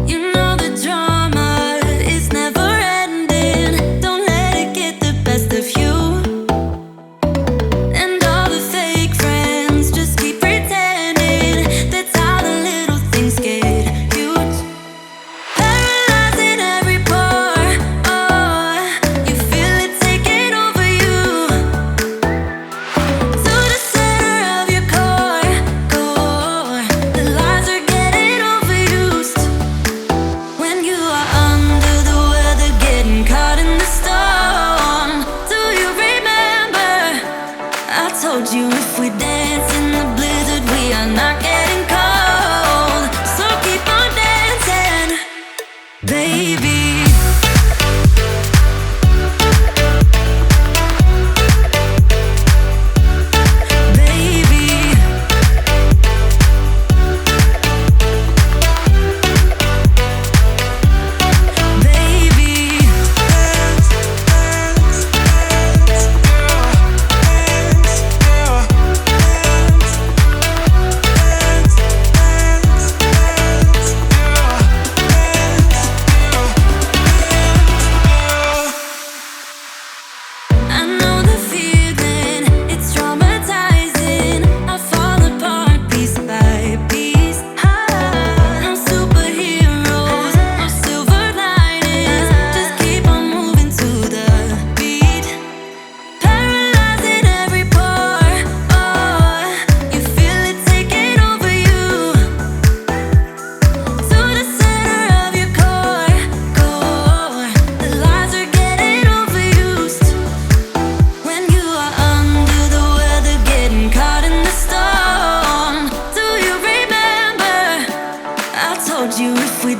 You know the drama is never ending. Don't let it get the best of you. And all the fake friends just keep pretending. That's how the little things get huge. Paralyzing every pore. Oh, you feel it taking over you. To the center of your core. The lies are getting overused. When you are under the weather, getting caught in the storm. Do you remember? I told you if we dance in the blizzard, we are not getting cold. So keep on dancing, baby. Baby, baby. I know the feeling, it's traumatizing. I fall apart piece by piece. No superheroes, no silver linings. Just keep on moving to the beat. Paralyzing every pore. Oh, you feel it taking over you. To the center of your core. The lies are getting overused. When you are under the weather, getting caught in the storm. Do you remember? I told you if we